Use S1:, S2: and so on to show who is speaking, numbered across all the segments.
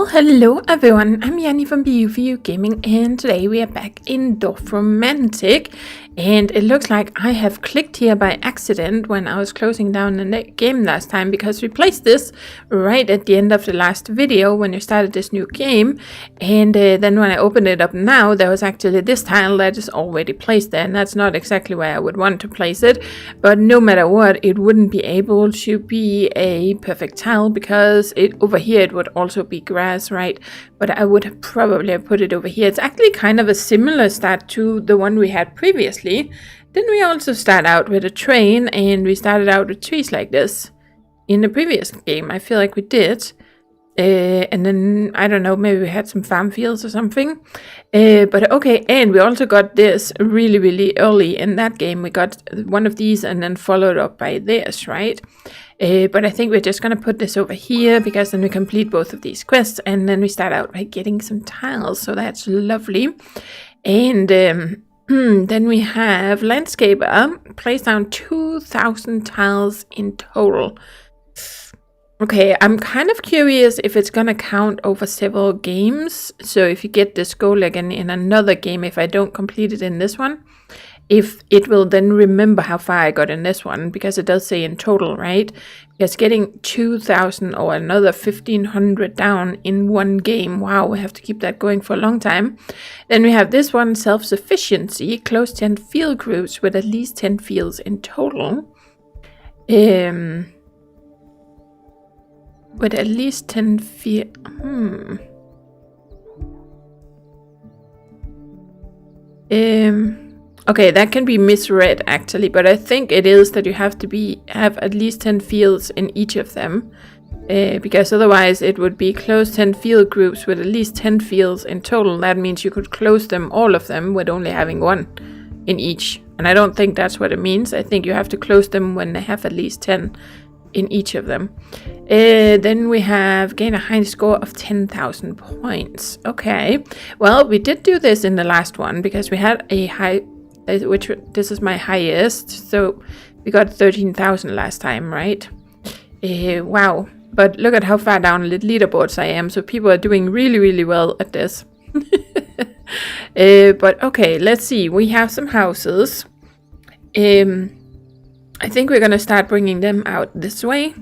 S1: Well, hello everyone, I'm Yanni from BU4U Gaming, and today we are back in Dorfromantik, and it looks like I have clicked here by accident when I was closing down the game last time, because we placed this right at the end of the last video when you started this new game, and then when I opened it up now, there was actually this tile that is already placed there, and that's not exactly where I would want to place it, but no matter what, it wouldn't be able to be a perfect tile, because over here it would also be grass, right? But I would probably have put it over here. It's actually kind of a similar start to the one we had previously. Didn't we also start out with a train, and we started out with trees like this in the previous game? I feel like we did. And then, I don't know, maybe we had some farm fields or something. But okay, and we also got this really early in that game. We got one of these and then followed up by this, right? But I think we're just going to put this over here, because then we complete both of these quests, and then we start out by getting some tiles, so that's lovely. And then we have Landscaper, place down 2,000 tiles in total. Okay, I'm kind of curious if it's going to count over several games, so if you get this goal again in another game, if I don't complete it in this one, if it will then remember how far I got in this one, because it does say in total, right? Because getting 2,000 or another 1,500 down in one game, wow, we have to keep that going for a long time. Then we have this one, self-sufficiency, close 10 field groups with at least 10 fields in total. With at least 10 fields, okay, that can be misread actually, but I think it is that you have to have at least 10 fields in each of them, because otherwise it would be close 10 field groups with at least 10 fields in total. That means you could close them, all of them, with only having one in each, and I don't think that's what it means. I think you have to close them when they have at least 10 in each of them. Then we have gain a high score of 10,000 points. Okay, well, we did do this in the last one, because we had a high, which this is my highest, so we got 13,000 last time, right? Wow, but look at how far down the leaderboards I am, so people are doing really well at this. But okay, let's see, we have some houses. I think we're gonna start bringing them out this way.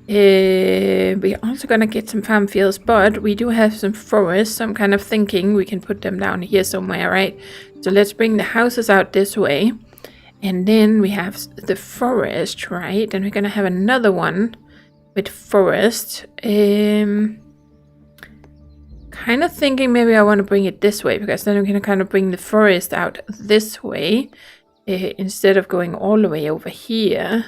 S1: We're also gonna get some farm fields, but we do have some forests, so I'm kind of thinking we can put them down here somewhere, right? So let's bring the houses out this way, and then we have the forest, right? And we're gonna have another one with forest. Kind of thinking maybe I want to bring it this way, because then we're gonna kind of bring the forest out this way, instead of going all the way over here,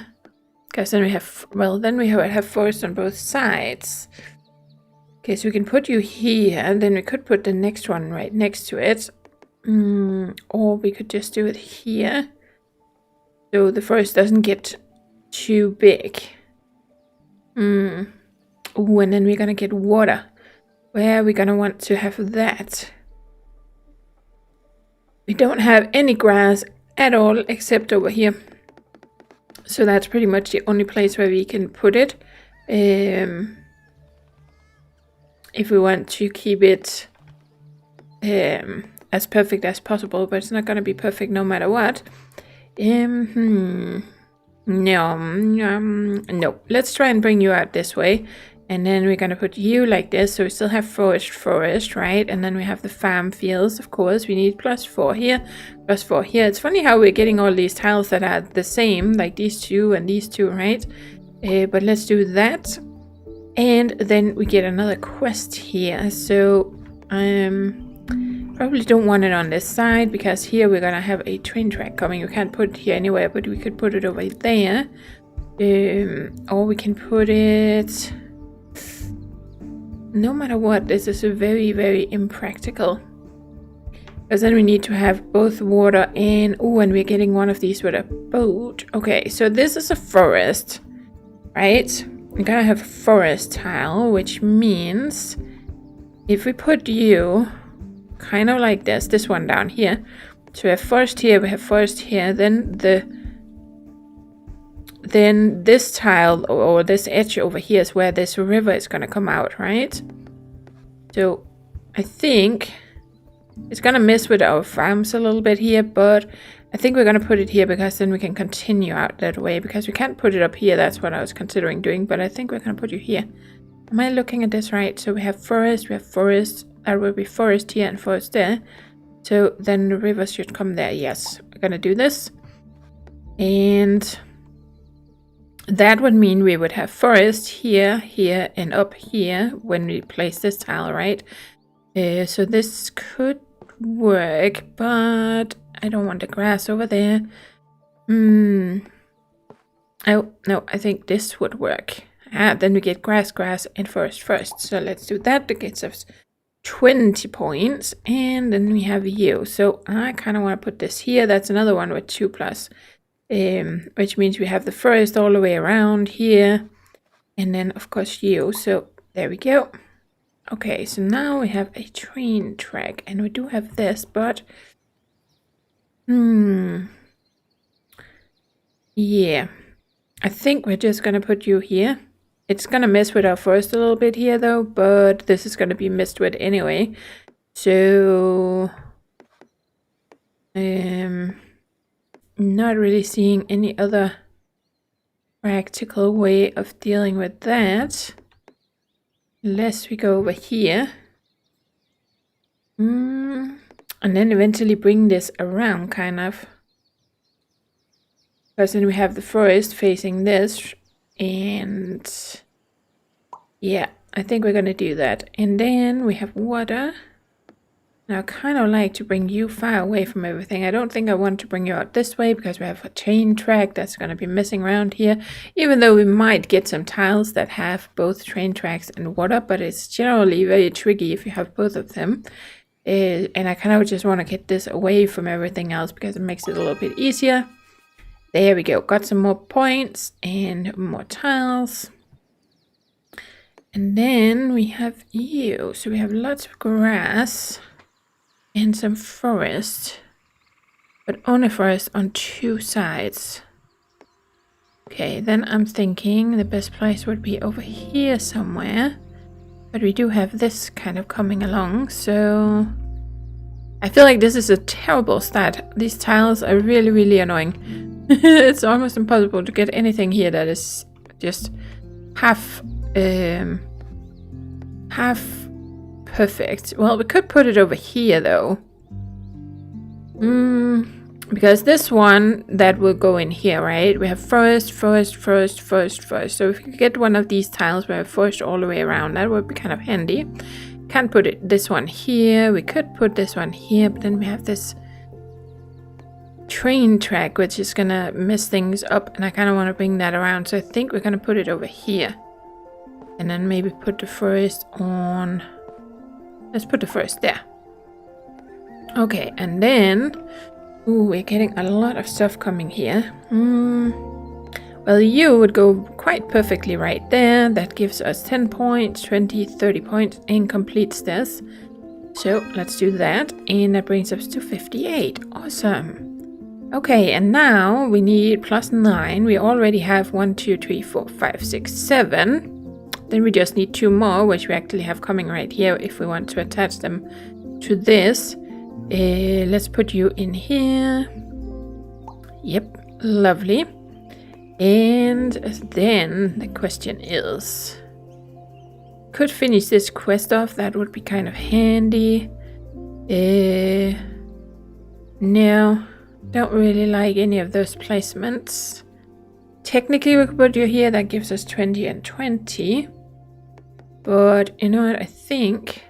S1: because then we have, well, then we have forest on both sides. Okay, so we can put you here, and then we could put the next one right next to it, or we could just do it here, so the forest doesn't get too big. Ooh, and then we're gonna get water. Where are we gonna want to have that? We don't have any grass at all except over here, so that's pretty much the only place where we can put it, if we want to keep it as perfect as possible, but it's not going to be perfect no matter what. No, let's try and bring you out this way. And then we're going to put you like this, so we still have forest, right? And then we have the farm fields, of course. We need +4 here, +4 here. It's funny how we're getting all these tiles that are the same, like these two and these two, right? But let's do that. And then we get another quest here. So probably don't want it on this side, because here we're going to have a train track coming. We can't put it here anywhere, but we could put it over there. Or we can put it... No matter what, this is very impractical, because then we need to have both water and we're getting one of these with a boat. Okay, so this is a forest, right? We're gonna have a forest tile, which means if we put you kind of like this one down here, so we have forest here, we have forest here, then this tile or this edge over here is where this river is going to come out, right? So I think it's gonna mess with our farms a little bit here, but I think we're gonna put it here because then we can continue out that way, because we can't put it up here. That's what I was considering doing, but I think we're gonna put you here. Am I looking at this right? So we have forest, there will be forest here and forest there. So then the river should come there. Yes, we're gonna do this. And that would mean we would have forest here, here, and up here when we place this tile, right? So this could work, but I don't want the grass over there. Oh, no, I think this would work. Then we get grass, and forest first. So let's do that. That gets us 20 points. And then we have you. So I kind of want to put this here. That's another one with 2+. Which means we have the forest all the way around here. And then, of course, you. So there we go. Okay, so now we have a train track. And we do have this, but... yeah. I think we're just going to put you here. It's going to mess with our forest a little bit here, though. But this is going to be messed with anyway. So... not really seeing any other practical way of dealing with that. Unless we go over here. And then eventually bring this around, kind of. Because then we have the forest facing this. And yeah, I think we're going to do that. And then we have water. Now I kind of like to bring you far away from everything. I don't think I want to bring you out this way because we have a train track that's going to be messing around here. Even though we might get some tiles that have both train tracks and water, but it's generally very tricky if you have both of them. And I kind of just want to get this away from everything else because it makes it a little bit easier. There we go. Got some more points and more tiles. And then we have you. So we have lots of grass. And some forest, but only forest on 2 sides. Okay, then I'm thinking the best place would be over here somewhere. But we do have this kind of coming along, so... I feel like this is a terrible start. These tiles are really, really annoying. It's almost impossible to get anything here that is just half perfect. Well, we could put it over here, though. Because this one, that will go in here, right? We have forest. So if we could get one of these tiles, we have forest all the way around. That would be kind of handy. Can't put this one here. We could put this one here, but then we have this train track, which is gonna mess things up, and I kind of want to bring that around. So I think we're gonna put it over here. And then maybe put the forest on... Let's put the forest there. Okay, and then... Ooh, we're getting a lot of stuff coming here. Well, you would go quite perfectly right there. That gives us 10 points, 20, 30 points, and completes this. So, let's do that. And that brings us to 58. Awesome. Okay, and now we need +9. We already have 1, 2, 3, 4, 5, 6, 7. Then we just need 2 more, which we actually have coming right here if we want to attach them to this. Let's put you in here. Yep, lovely. And then the question is... Could finish this quest off, that would be kind of handy. No, don't really like any of those placements. Technically we could put you here, that gives us 20 and 20. But you know what, I think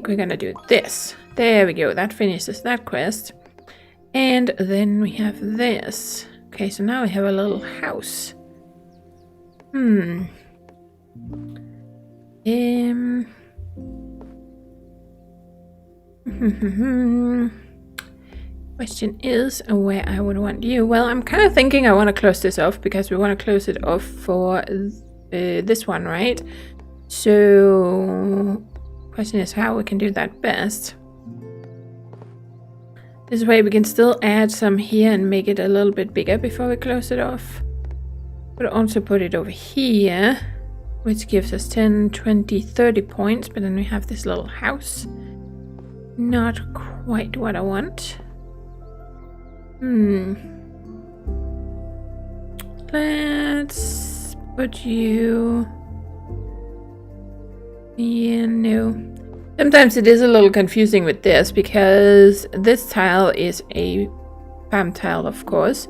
S1: we're gonna do this. There we go, that finishes that quest. And then we have this. Okay, so now we have a little house. Question is where I would want you. Well, I'm kind of thinking I want to close this off because we want to close it off for this one, right? So, question is how we can do that best. This way we can still add some here and make it a little bit bigger before we close it off. But also put it over here. which gives us 10, 20, 30 points. But then we have this little house. Not quite what I want. Let's put you... Yeah, no. Sometimes it is a little confusing with this because this tile is a farm tile, of course.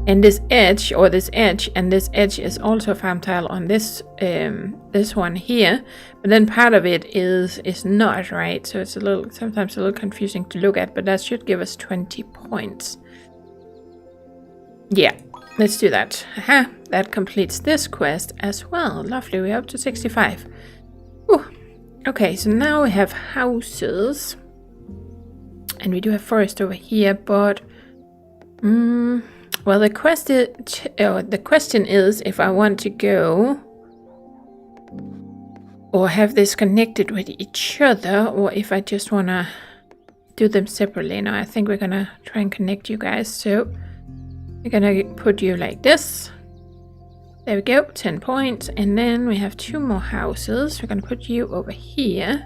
S1: And this edge, or this edge, and this edge is also a farm tile on this this one here. But then part of it is not, right? So it's sometimes a little confusing to look at, but that should give us 20 points. Yeah, let's do that. Aha, that completes this quest as well. Lovely, we're up to 65. Ooh. Okay, so now we have houses. And we do have forest over here, but... well, the question is if I want to go or have this connected with each other, or if I just want to do them separately. Now, I think we're going to try and connect you guys. So we're going to put you like this. There we go, 10 points. And then we have 2 more houses. We're going to put you over here.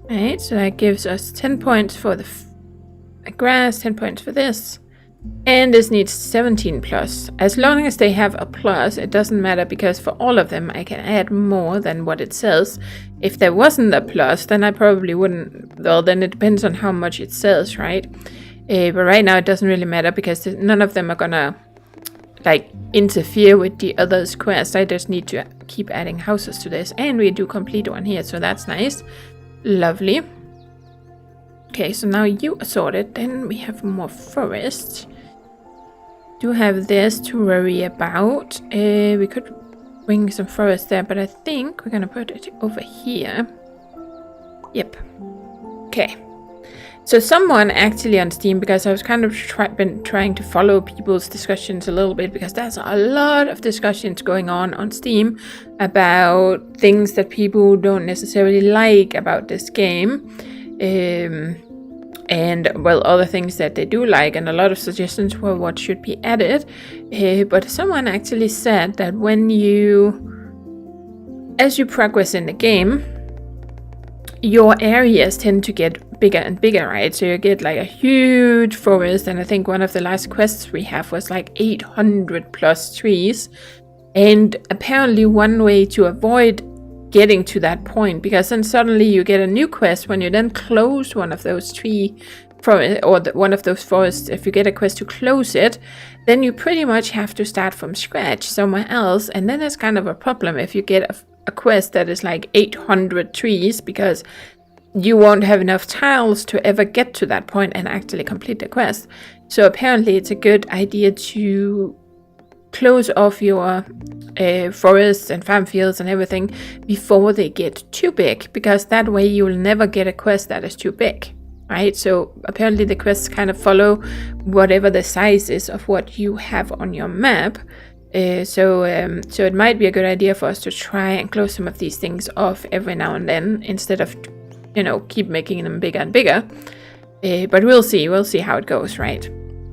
S1: Right, so that gives us 10 points for the grass, 10 points for this. And this needs 17 plus. As long as they have a plus, it doesn't matter, because for all of them I can add more than what it says. If there wasn't a plus, then I probably wouldn't. Well, then it depends on how much it says, right? But right now it doesn't really matter, because none of them are gonna like interfere with the others' quest. I just need to keep adding houses to this, and we do complete one here, so that's nice. Lovely. Okay, so now you are sorted. Then we have more forest. Do have this to worry about. We could bring some forest there, but I think we're gonna put it over here. Yep. Okay. So someone actually on Steam, because I was kind of been trying to follow people's discussions a little bit, because there's a lot of discussions going on Steam about things that people don't necessarily like about this game. And, well, other things that they do like, and a lot of suggestions for what should be added. But someone actually said that as you progress in the game, your areas tend to get bigger and bigger, right? So you get like a huge forest, and I think one of the last quests we have was like 800 plus trees. And apparently one way to avoid getting to that point, because then suddenly you get a new quest when you then close one of those one of those forests. If you get a quest to close it, then you pretty much have to start from scratch somewhere else, and then it's kind of a problem if you get a quest that is like 800 trees, because you won't have enough tiles to ever get to that point and actually complete the quest. So apparently it's a good idea to close off your forests and farm fields and everything before they get too big, because that way you'll never get a quest that is too big, right? So apparently the quests kind of follow whatever the size is of what you have on your map. So it might be a good idea for us to try and close some of these things off every now and then, instead of, keep making them bigger and bigger. But we'll see how it goes, right?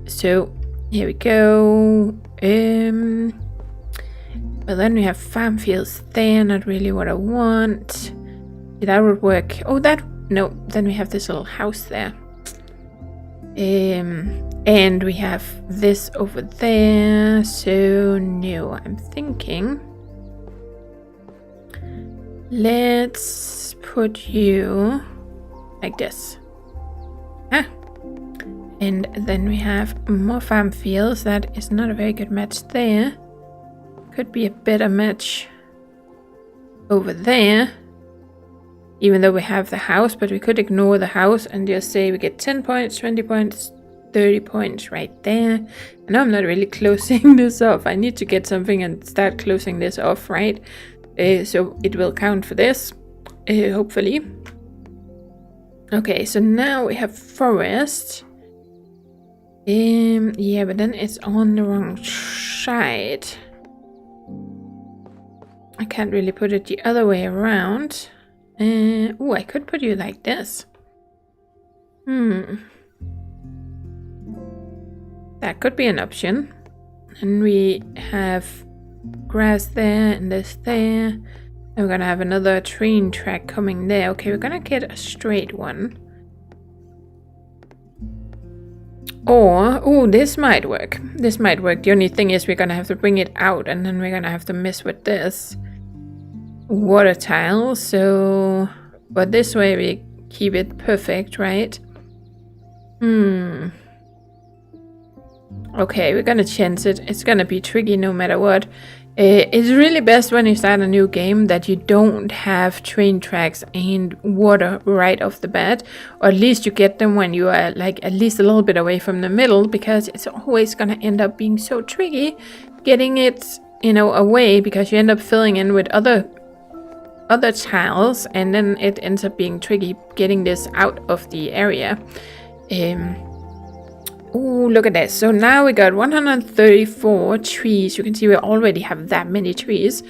S1: So here we go. Well, then we have farm fields there, not really what I want. That would work. No, then we have this little house there. And we have this over there. So no, I'm thinking, let's put you like this. And then we have more farm fields. That is not a very good match there. Could be a better match over there. Even though we have the house, but we could ignore the house and just say we get 10 points, 20 points, 30 points right there. I know I'm not really closing this off. I need to get something and start closing this off, right? So it will count for this, hopefully. Okay, so now we have forest. Yeah, but then it's on the wrong side. I can't really put it the other way around. I could put you like this. That could be an option. And we have grass there and this there. And we're gonna have another train track coming there. Okay, we're gonna get a straight one. Or, oh, this might work. This might work. The only thing is we're gonna have to bring it out and then we're gonna have to mess with this water tile. So, but this way we keep it perfect, right? Okay, we're gonna chance it. It's gonna be tricky no matter what. It's really best when you start a new game that you don't have train tracks and water right off the bat, or at least you get them when you are like at least a little bit away from the middle, because it's always gonna end up being so tricky getting it, you know, away, because you end up filling in with other tiles and then it ends up being tricky getting this out of the area. Oh, look at that. So now we got 134 trees. You can see we already have that many trees.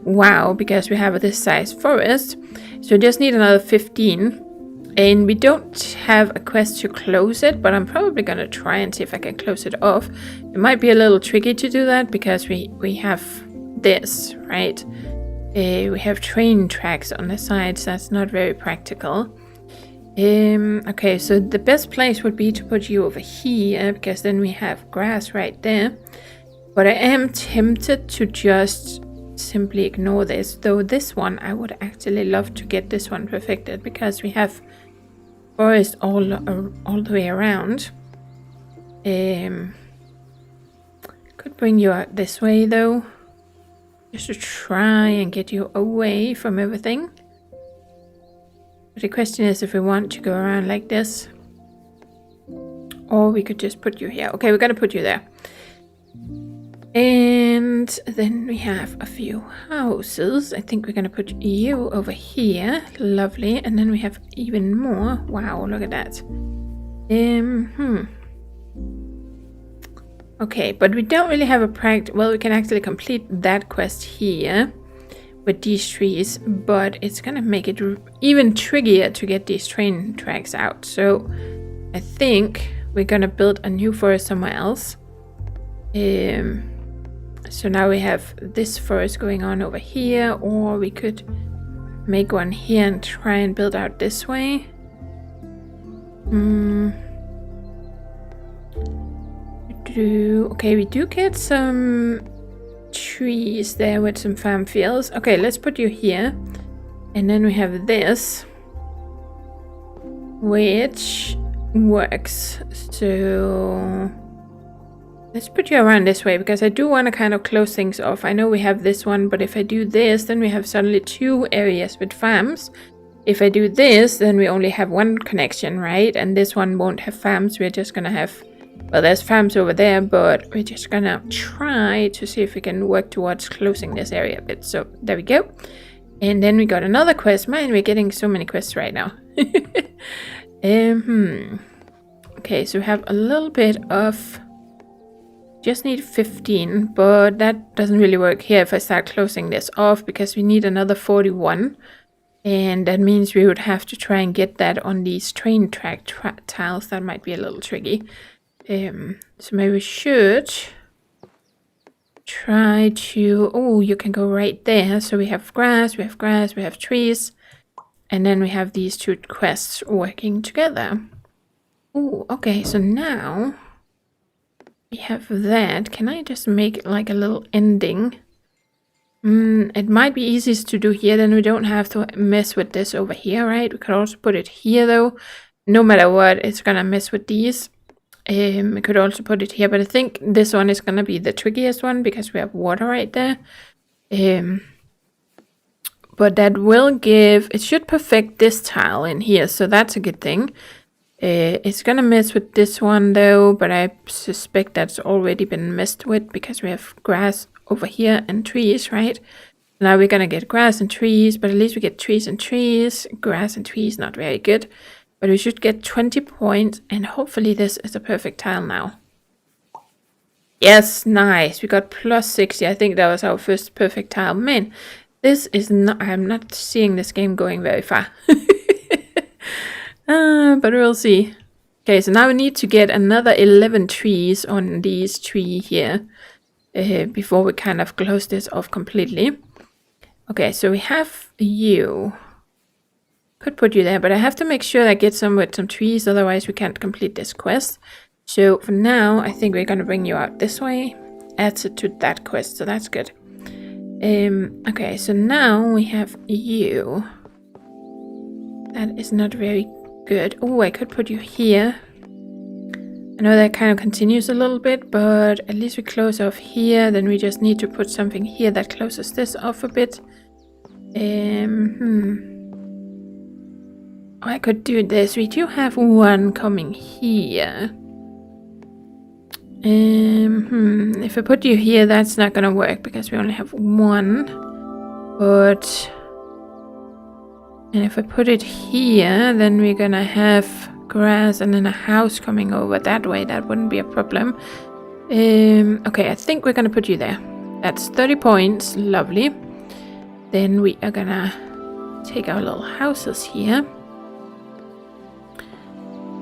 S1: Wow, because we have this size forest. So we just need another 15. And we don't have a quest to close it, but I'm probably going to try and see if I can close it off. It might be a little tricky to do that because we have this, right? We have train tracks on the sides. That's not very practical. Okay, so the best place would be to put you over here, because then we have grass right there. But I am tempted to just simply ignore this, though this one I would actually love to get this one perfected, because we have forest all the way around. Could bring you out this way though, just to try and get you away from everything. But the question is if we want to go around like this, or we could just put you here. Okay, we're gonna put you there. And then we have a few houses. I think we're gonna put you over here. Lovely. And then we have even more. Wow, look at that. Okay, but we don't really have a well, we can actually complete that quest here with these trees, but it's gonna make it even trickier to get these train tracks out. So I think we're gonna build a new forest somewhere else. So now we have this forest going on over here, or we could make one here and try and build out this way. Okay, we do get some trees there with some farm fields. Okay, let's put you here. And then we have this, which works. So let's put you around this way, because I do want to kind of close things off. I know we have this one, but if I do this, then we have suddenly 2 areas with farms. If I do this, then we only have 1 connection, right? And this one won't have farms. We're just gonna have, well, there's farms over there, but we're just gonna try to see if we can work towards closing this area a bit. So there we go. And then we got another quest. Man, we're getting so many quests right now. Okay, so we have a little bit of, just need 15, but that doesn't really work here if I start closing this off, because we need another 41. And that means we would have to try and get that on these train track tiles. That might be a little tricky. So maybe we should try to, oh, you can go right there. So we have grass, we have trees, and then we have these 2 quests working together. Oh, okay, so now we have that. Can I just make like a little ending? It might be easiest to do here, then we don't have to mess with this over here, right? We could also put it here though. No matter what, it's gonna mess with these. We could also put it here, but I think this one is gonna be the trickiest one because we have water right there. But that will give, it should perfect this tile in here, so that's a good thing. It's gonna mess with this one though, but I suspect that's already been messed with because we have grass over here and trees, right? Now we're gonna get grass and trees, but at least we get trees and trees. Grass and trees, not very good. But we should get 20 points, and hopefully this is a perfect tile now. Yes, nice. We got plus 60. I think that was our first perfect tile. Man, this is not, I'm not seeing this game going very far. But we'll see. Okay, so now we need to get another 11 trees on these 3 here before we kind of close this off completely. Okay, so we have you. Could put you there, but I have to make sure I get some with some trees, otherwise we can't complete this quest. So for now, I think we're gonna bring you out this way. Adds it to that quest, so that's good. Okay, so now we have you. That is not very good. Oh, I could put you here. I know that kind of continues a little bit, but at least we close off here. Then we just need to put something here that closes this off a bit. I could do this. We do have one coming here. If I put you here, that's not gonna work because we only have one. And if I put it here, then we're gonna have grass and then a house coming over that way. That wouldn't be a problem. Okay, I think we're gonna put you there. That's 30 points. Lovely. Then we are gonna take our little houses here.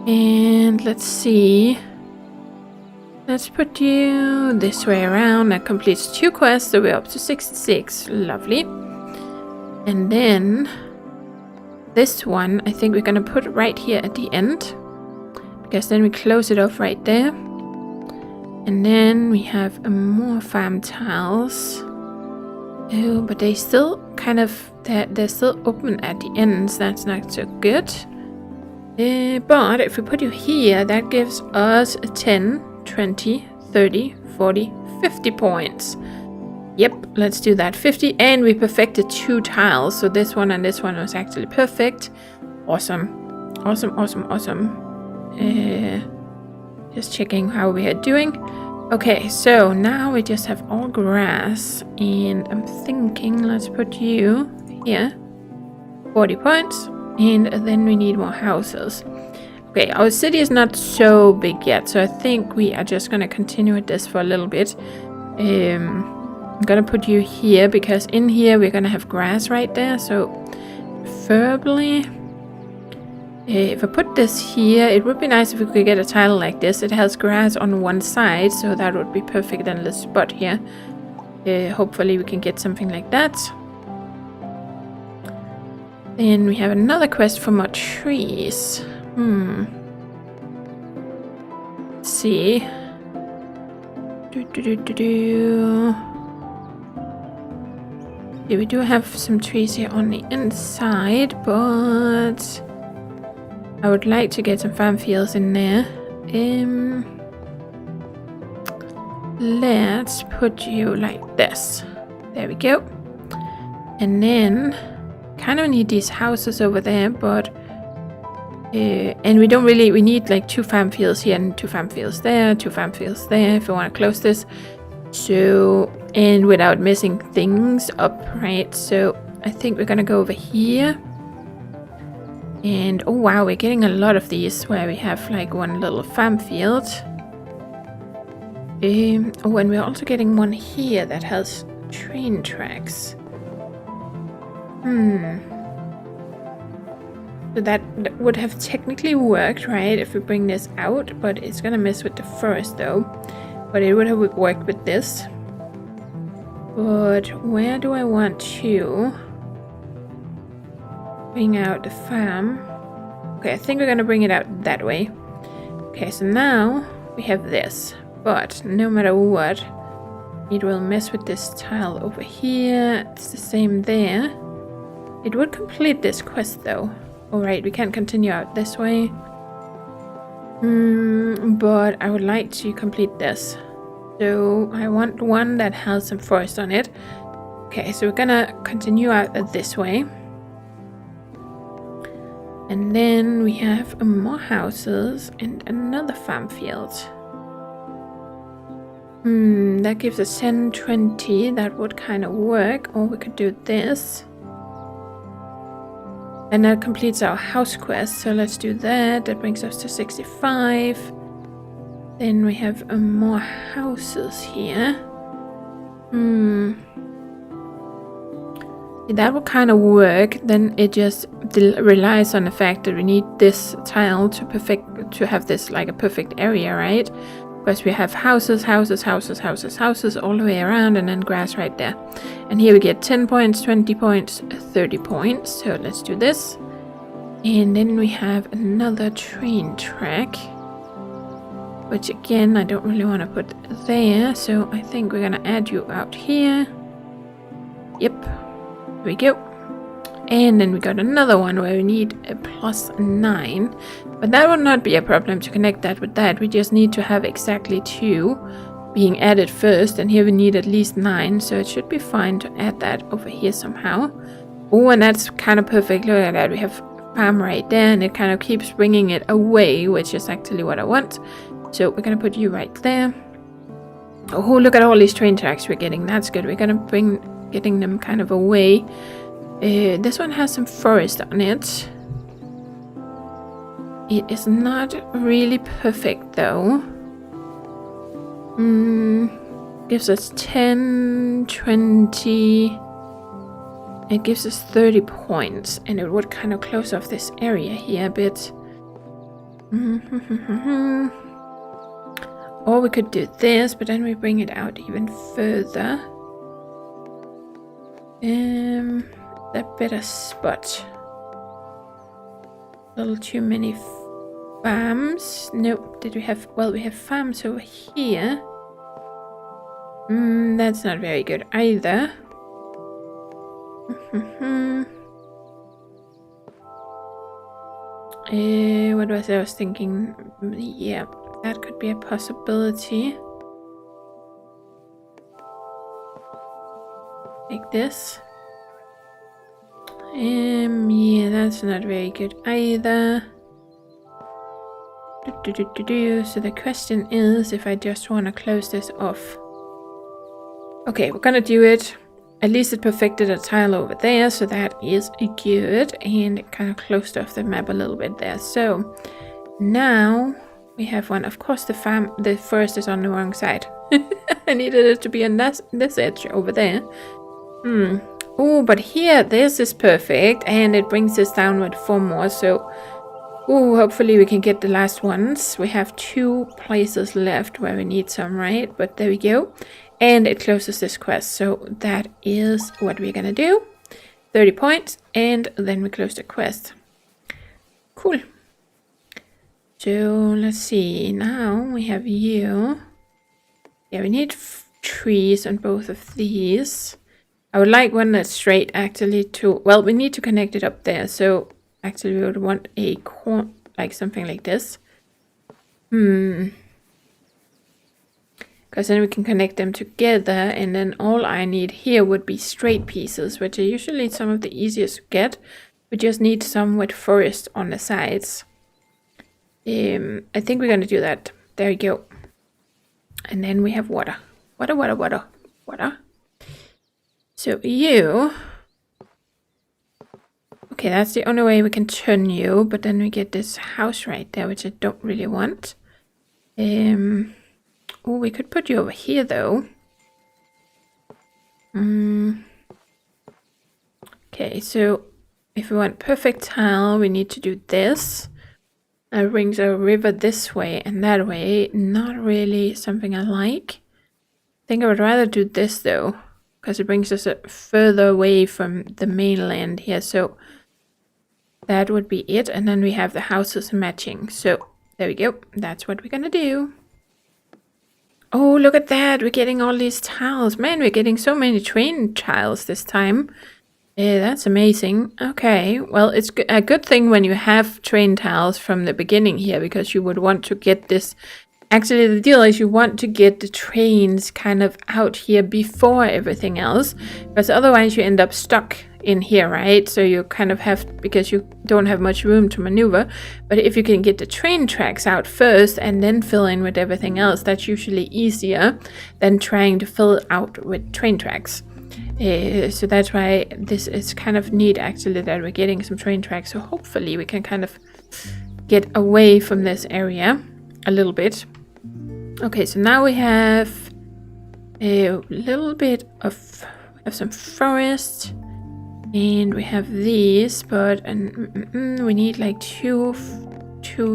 S1: And let's see. Let's put you this way around. That completes 2 quests, so we're up to 66. Lovely. And then this one, I think we're gonna put right here at the end, because then we close it off right there. And then we have more farm tiles. Oh, but they still kind of, they're still open at the ends. That's not so good. But if we put you here, that gives us 10, 20, 30, 40, 50 points. Yep, let's do that. 50, and we perfected 2 tiles. So this one and this one was actually perfect. Awesome. Awesome, awesome, awesome. Just checking how we are doing. Okay, so now we just have all grass. And I'm thinking, let's put you here. 40 points. And then we need more houses. Okay, our city is not so big yet, so I think we are just gonna continue with this for a little bit. I'm gonna put you here because in here we're gonna have grass right there, so preferably if I put this here, it would be nice if we could get a tile like this. It has grass on one side, so that would be perfect in this spot here. Hopefully we can get something like that. Then we have another quest for more trees. Let's see. Yeah, we do have some trees here on the inside, but I would like to get some farm fields in there. Let's put you like this. There we go. And then kind of need these houses over there, but and we don't really, we need like 2 farm fields here and 2 farm fields there, 2 farm fields there if we want to close this. So, and without messing things up, right? So I think we're gonna go over here. And oh wow, we're getting a lot of these where we have like one little farm field. Oh, and we're also getting one here that has train tracks. So that would have technically worked, right, if we bring this out, but it's gonna mess with the forest though. But it would have worked with this. But where do I want to bring out the farm? Okay, I think we're gonna bring it out that way. Okay, so now we have this, but no matter what, it will mess with this tile over here. It's the same there. It would complete this quest though. Alright, we can't continue out this way. But I would like to complete this. So I want one that has some forest on it. Okay, so we're gonna continue out this way. And then we have more houses and another farm field. That gives us 10, 20. That would kind of work. Or we could do this. And that completes our house quest, so let's do that. That brings us to 65. Then we have more houses here. That would kind of work. Then it just relies on the fact that we need this tile to have this like a perfect area, right? Because we have houses all the way around, and then grass right there. And here we get 10 points, 20 points, 30 points. So let's do this. And then we have another train track, which again, I don't really want to put there. So I think we're going to add you out here. Yep, here we go. And then we got another one where we need a +9. But that will not be a problem to connect that with that. We just need to have exactly 2 being added first. And here we need at least 9. So it should be fine to add that over here somehow. Oh, and that's kind of perfect. Look at that. We have farm right there. And it kind of keeps bringing it away, which is actually what I want. So we're going to put you right there. Oh, look at all these train tracks we're getting. That's good. We're going to getting them kind of away. This one has some forest on it. It is not really perfect though. Gives us 10, 20. It gives us 30 points, and it would kind of close off this area here a bit. Or we could do this, but then we bring it out even further. A better spot. A little too many farms. Nope. Did we have... Well, we have farms over here. That's not very good either. What was I was thinking? Yeah, that could be a possibility. Like this. Yeah, that's not very good either. So the question is if I just want to close this off. Okay, we're gonna do it. At least it perfected a tile over there, so that is good. And it kind of closed off the map a little bit there. So now we have one. Of course, the forest is on the wrong side. I needed it to be on this edge over there. Oh, but here, this is perfect, and it brings us down with 4 more, so hopefully we can get the last ones. We have 2 places left where we need some, right? But there we go. And it closes this quest, so that is what we're gonna do. 30 points, and then we close the quest. Cool. So, let's see, now we have you. Yeah, we need trees on both of these. I would like one that's straight, actually, to... Well, we need to connect it up there, so actually we would want a corn, like something like this. Because then we can connect them together, and then all I need here would be straight pieces, which are usually some of the easiest to get. We just need some with forest on the sides. I think we're going to do that. There we go. And then we have water. Water. So you... Okay, that's the only way we can turn you, but then we get this house right there, which I don't really want. Oh, we could put you over here, though. Okay, so if we want perfect tile, we need to do this. That brings our river this way and that way. Not really something I like. I think I would rather do this, though, because it brings us further away from the mainland here. So that would be it. And then we have the houses matching. So there we go. That's what we're going to do. Oh, look at that. We're getting all these tiles. Man, we're getting so many train tiles this time. Yeah, that's amazing. Okay, well, it's a good thing when you have train tiles from the beginning here, because you would want to get this. Actually, the deal is you want to get the trains kind of out here before everything else, because otherwise you end up stuck in here, right? So you kind of have, because you don't have much room to maneuver. But if you can get the train tracks out first and then fill in with everything else, that's usually easier than trying to fill out with train tracks. So that's why this is kind of neat, actually, that we're getting some train tracks. So hopefully we can kind of get away from this area a little bit. Okay, so now we have a little bit of some forest, and we have these, but we need like two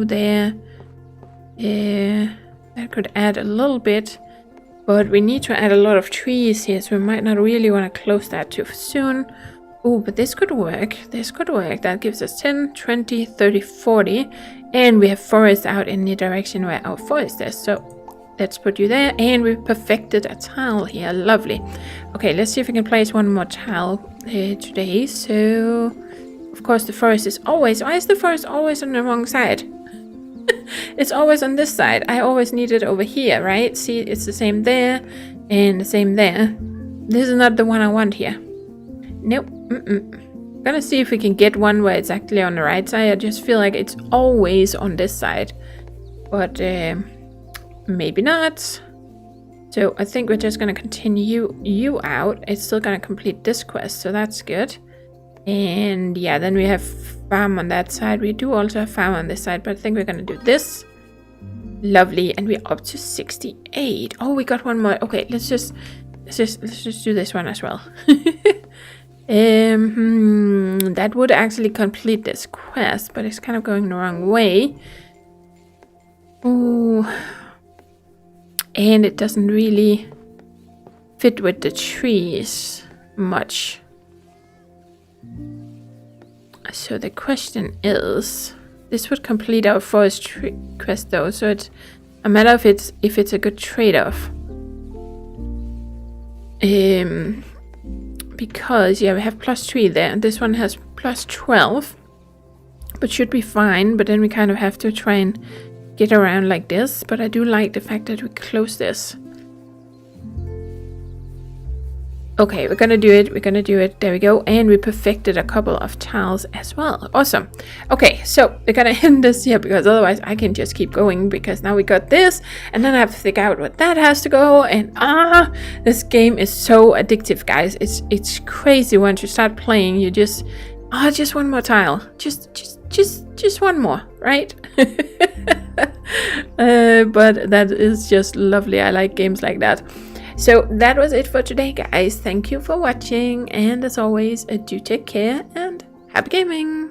S1: there. That could add a little bit. But we need to add a lot of trees here, so we might not really want to close that too soon. Oh, but this could work. This could work. That gives us 10, 20, 30, 40. And we have forest out in the direction where our forest is. So let's put you there. And we perfected a tile here. Lovely. Okay, let's see if we can place one more tile today. So, of course, the forest is always... Why is the forest always on the wrong side? It's always on this side. I always need it over here, right? See, it's the same there and the same there. This is not the one I want here. Nope. Gonna see if we can get one where it's actually on the right side. I just feel like it's always on this side. But maybe not. So I think we're just gonna continue you out. It's still gonna complete this quest, so that's good. And yeah, then we have farm on that side. We do also have farm on this side, but I think we're gonna do this. Lovely, and we're up to 68. Oh, we got one more. Okay, let's just do this one as well. That would actually complete this quest, but it's kind of going the wrong way. Ooh. And it doesn't really fit with the trees much. So the question is, this would complete our forest quest though, so it's a matter of if it's a good trade-off. Because yeah, we have +3 there, and this one has +12, but should be fine. But then we kind of have to try and get around like this. But I do like the fact that we close this. Okay, we're gonna do it. We're gonna do it. There we go. And we perfected a couple of tiles as well. Awesome. Okay, so we're gonna end this here because otherwise I can just keep going, because now we got this and then I have to figure out what that has to go. And this game is so addictive, guys. It's crazy once you start playing. You just one more tile. Just one more, right? But that is just lovely. I like games like that. So that was it for today, guys. Thank you for watching, and as always, do take care and happy gaming!